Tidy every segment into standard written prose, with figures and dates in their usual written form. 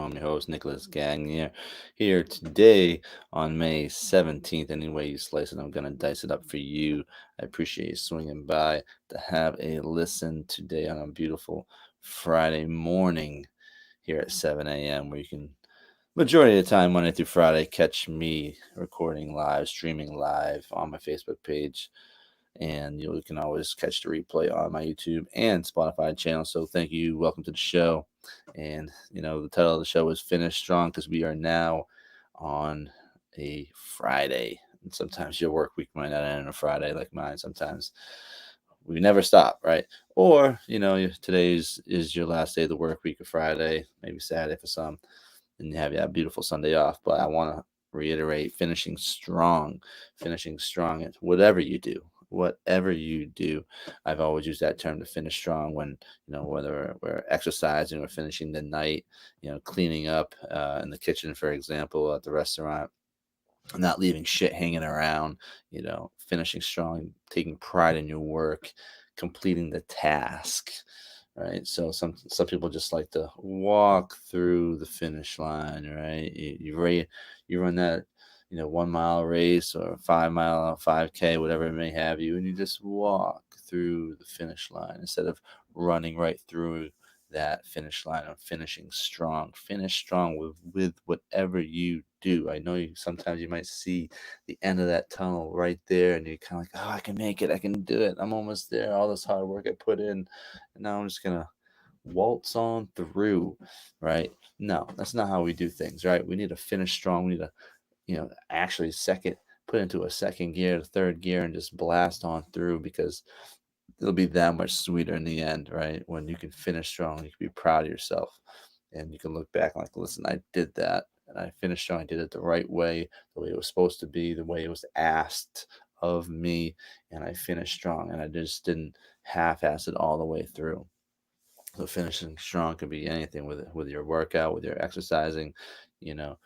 I'm your host, Nicholas Gagnier, here today on May 17th. Any way you slice it, I'm going to dice it up for you. I appreciate you swinging by to have a listen today on a beautiful Friday morning here at 7 a.m., where you can, majority of the time, Monday through Friday, catch me recording live, streaming live on my Facebook page, and you can always catch the replay on my YouTube and Spotify channel. So thank you. Welcome to the show. And the title of the show is Finish Strong, because we are now on a Friday. And sometimes your work week might not end on a Friday like mine. Sometimes we never stop, right? Or today is your last day of the work week, of Friday, maybe Saturday for some, and you have a beautiful Sunday off. But I want to reiterate, finishing strong at whatever you do. Whatever you do, I've always used that term, to finish strong, when whether we're exercising or finishing the night, cleaning up in the kitchen, for example, at the restaurant, not leaving shit hanging around, finishing strong, taking pride in your work, completing the task, right? So some people just like to walk through the finish line, right? You run that 1 mile race or 5 mile 5K, whatever it may have you, and you just walk through the finish line instead of running right through that finish line. Of finishing strong. Finish strong with whatever you do. I know sometimes you might see the end of that tunnel right there, and you're kind of like, oh, I can make it, I can do it, I'm almost there, all this hard work I put in, and now I'm just gonna waltz on through, right? No, that's not how we do things, right? We need to finish strong. We need to, actually put into a second gear, third gear, and just blast on through, because it'll be that much sweeter in the end, right? When you can finish strong, you can be proud of yourself, and you can look back like, listen, I did that, and I finished strong. I did it the right way, the way it was supposed to be, the way it was asked of me, and I finished strong, and I just didn't half-ass it all the way through. So finishing strong could be anything, with your workout, with your exercising, you know,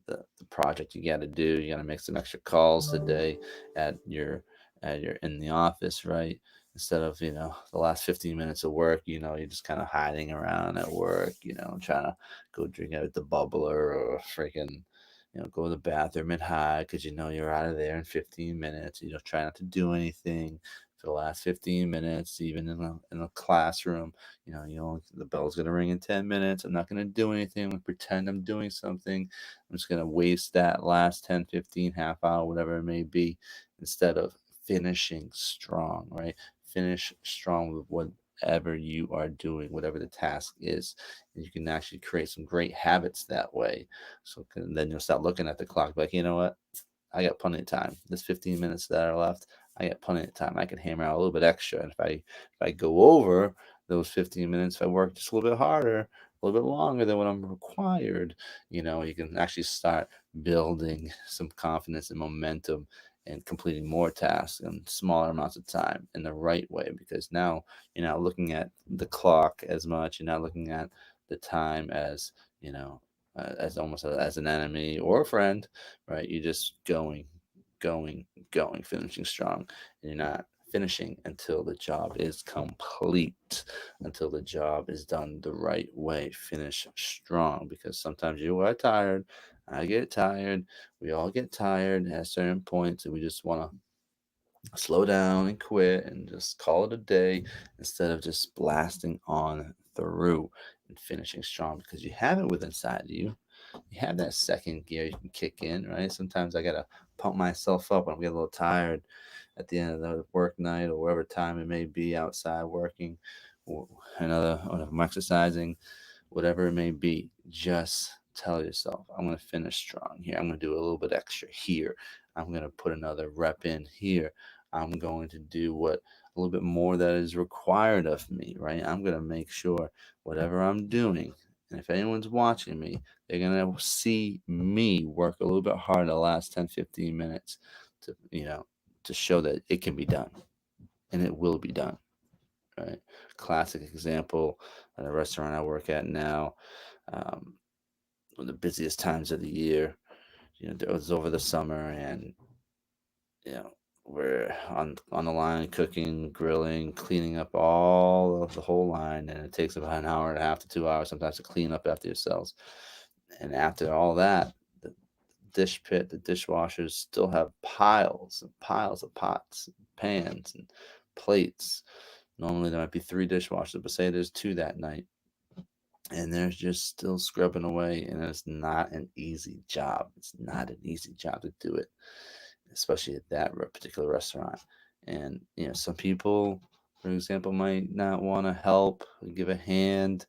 the project you got to do. You got to make some extra calls today at your in the office, right? Instead of the last 15 minutes of work, you're just kind of hiding around at work, trying to go drink out at the bubbler, or freaking go to the bathroom and hide, because you're out of there in 15 minutes. Try not to do anything for the last 15 minutes, even in a classroom. The bell's gonna ring in 10 minutes. I'm not gonna do anything. I'm gonna pretend I'm doing something. I'm just gonna waste that last 10, 15, half hour, whatever it may be, instead of finishing strong, right? Finish strong with whatever you are doing, whatever the task is. And you can actually create some great habits that way. So then you'll start looking at the clock, like, you know what? I got plenty of time. There's 15 minutes that are left. I got plenty of time. I can hammer out a little bit extra. And if I go over those 15 minutes, if I work just a little bit harder, a little bit longer than what I'm required, you can actually start building some confidence and momentum, and completing more tasks in smaller amounts of time in the right way, because now you're not looking at the clock as much. You're not looking at the time as, as almost as an enemy or a friend, right? You're just going, finishing strong. And you're not finishing until the job is complete, until the job is done the right way. Finish strong, because sometimes you are tired. I get tired. We all get tired at certain points, and we just want to slow down and quit and just call it a day, instead of just blasting on through and finishing strong, because you have it within inside you. You have that second gear you can kick in, right? Sometimes I gotta pump myself up when I'm getting a little tired at the end of the work night, or whatever time it may be, outside working, or or if I'm exercising, whatever it may be. Just tell yourself, I'm going to finish strong here. I'm going to do a little bit extra here. I'm going to put another rep in here. I'm going to do what a little bit more that is required of me, right? I'm going to make sure whatever I'm doing, and if anyone's watching me, they're going to see me work a little bit harder the last 10, 15 minutes to, to show that it can be done, and it will be done, right? Classic example at a restaurant I work at now. Um, One of the busiest times of the year. It was over the summer, and we're on the line cooking, grilling, cleaning up all of the whole line, and it takes about an hour and a half to 2 hours sometimes to clean up after yourselves. And after all that, the the dishwashers still have piles and piles of pots, pans, and plates. Normally there might be three dishwashers, but say there's two that night, and they're just still scrubbing away, and it's not an easy job. It's not an easy job to do it, especially at that particular restaurant. And some people, for example, might not want to help, give a hand,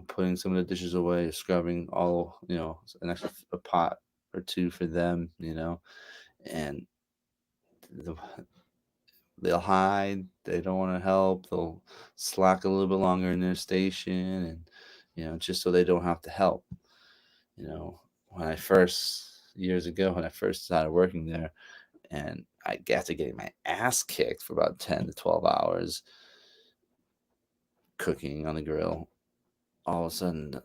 putting some of the dishes away, scrubbing all, an extra a pot or two for them, and the, they'll hide. They don't want to help. They'll slack a little bit longer in their station, and just so they don't have to help. When I first years ago, when I first started working there, and I got to getting my ass kicked for about 10 to 12 hours cooking on the grill. All of a sudden,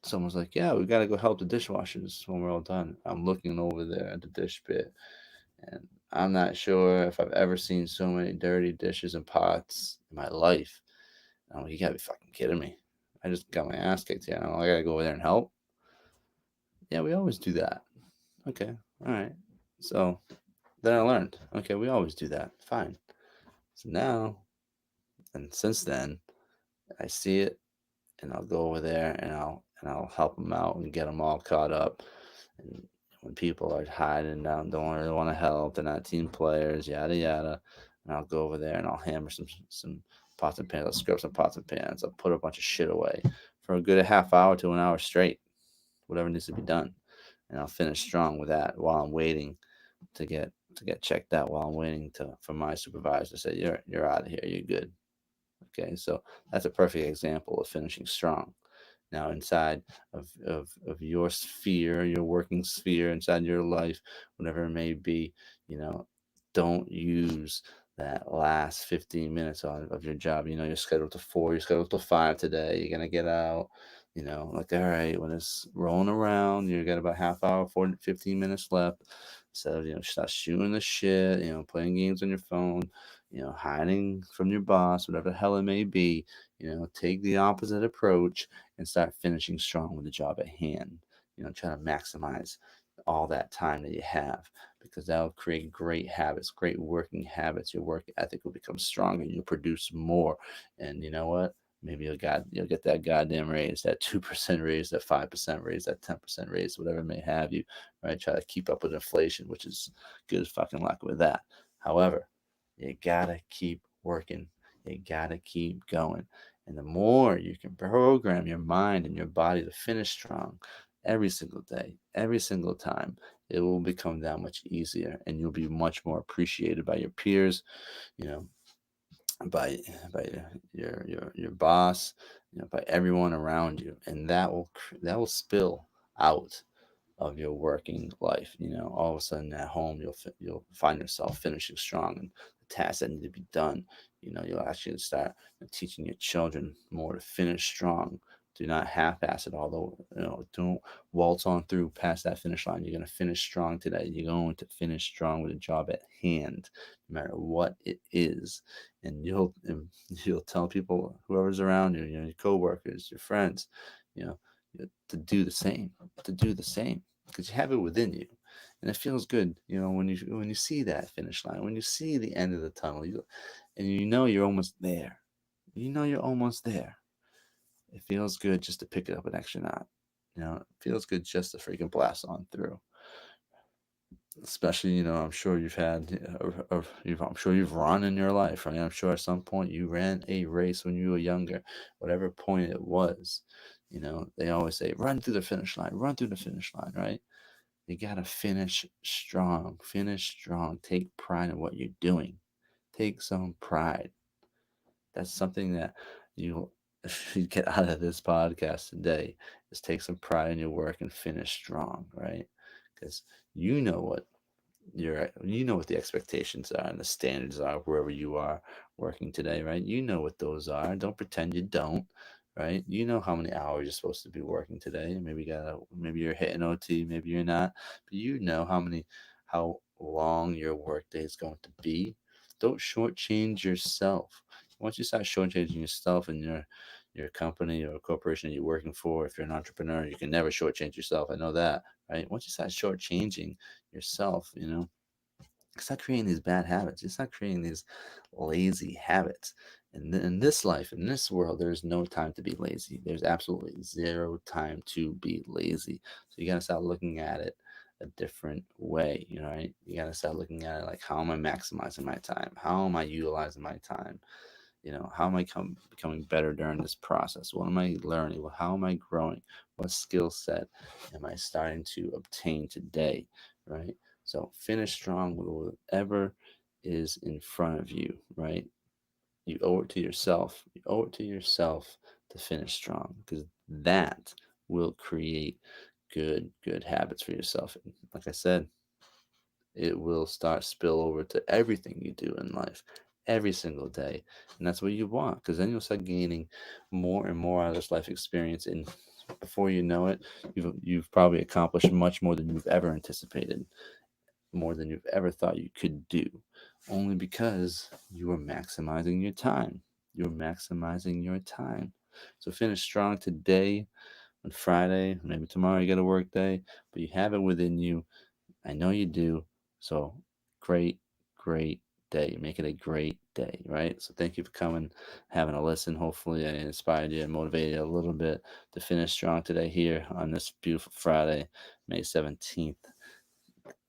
someone's like, "Yeah, we got to go help the dishwashers when we're all done." I'm looking over there at the dish pit, and I'm not sure if I've ever seen so many dirty dishes and pots in my life. I'm like, "You gotta be fucking kidding me." I just got my ass kicked here. I gotta go over there and help. Yeah, we always do that. Okay, all right. So then I learned. Okay, we always do that. Fine. So now, and since then, I see it, and I'll go over there, and I'll help them out and get them all caught up. And when people are hiding down, don't really want to help, they're not team players, yada yada, and I'll go over there and I'll hammer some pots and pans. I'll scrub some pots and pans. I'll put a bunch of shit away for a good half hour to an hour straight, whatever needs to be done, and I'll finish strong with that while I'm waiting to get checked out, while I'm waiting to for my supervisor to say you're out of here, you're good. Okay, so that's a perfect example of finishing strong. Now, inside of your sphere, your working sphere, inside your life, whatever it may be, you know, don't use that last 15 minutes of your job. You're scheduled to four, you're scheduled to five today, you're going to get out. Like, all right, when it's rolling around, you got about half hour, 40, 15 minutes left. So, start shooting the shit, playing games on your phone, hiding from your boss, whatever the hell it may be. Take the opposite approach and start finishing strong with the job at hand. Try to maximize all that time that you have, because that'll create great habits, great working habits. Your work ethic will become stronger. You'll produce more, and you know what? Maybe you'll get that goddamn raise, that 2% raise, that 5% raise, that 10% raise, whatever it may have you. Right? Try to keep up with inflation, which is good as fucking luck with that. However, you gotta keep working. You gotta keep going. And the more you can program your mind and your body to finish strong every single day, every single time, it will become that much easier, and you'll be much more appreciated by your peers, you know, by your boss, by everyone around you, and that will spill out of your working life. All of a sudden at home, you'll find yourself finishing strong, and the tasks that need to be done. You'll actually start teaching your children more to finish strong. Do not half-ass it. Although don't waltz on through past that finish line. You're gonna finish strong today. You're going to finish strong with a job at hand, no matter what it is. And you'll tell people, whoever's around you, your coworkers, your friends, you know, to do the same. To do the same, because you have it within you, and it feels good. When you see that finish line, when you see the end of the tunnel, and you're almost there. You're almost there. It feels good just to pick it up an extra knot. It feels good just to freaking blast on through. Especially, I'm sure you've had, I'm sure you've run in your life, right? I'm sure at some point you ran a race when you were younger, whatever point it was. They always say, run through the finish line, run through the finish line, right? You gotta finish strong. Finish strong. Take pride in what you're doing. Take some pride. That's something that you you get out of this podcast today. Is take some pride in your work and finish strong, right? Because you know what you know what the expectations are and the standards are wherever you are working today, right? You know what those are. Don't pretend you don't, right? You know how many hours you're supposed to be working today. Maybe you're hitting OT, maybe you're not, but you know how long your workday is going to be, don't shortchange yourself. Once you start shortchanging yourself and your company or corporation you're working for, if you're an entrepreneur, you can never shortchange yourself. I know that, right? Once you start shortchanging yourself, start creating these bad habits. You start creating these lazy habits. And in this life, in this world, there's no time to be lazy. There's absolutely zero time to be lazy. So you got to start looking at it a different way, right? You got to start looking at it like, how am I maximizing my time? How am I utilizing my time? How am I becoming better during this process? What am I learning? How am I growing? What skill set am I starting to obtain today? Right? So finish strong with whatever is in front of you, right? You owe it to yourself. You owe it to yourself to finish strong, because that will create good habits for yourself. And like I said, it will start spill over to everything you do in life every single day. And that's what you want, because then you'll start gaining more and more out of this life experience, and before you know it, you've probably accomplished much more than you've ever anticipated, more than you've ever thought you could do, only because you are maximizing your time. You're maximizing your time. So finish strong today, on Friday, maybe tomorrow you got a work day, but you have it within you. I know you do. So great day. Make it a great day, right? So thank you for coming, having a listen. Hopefully I inspired you and motivated you a little bit to finish strong today here on this beautiful Friday, May 17th.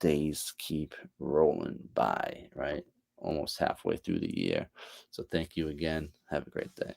Days keep rolling by, right? Almost halfway through the year. So thank you again. Have a great day.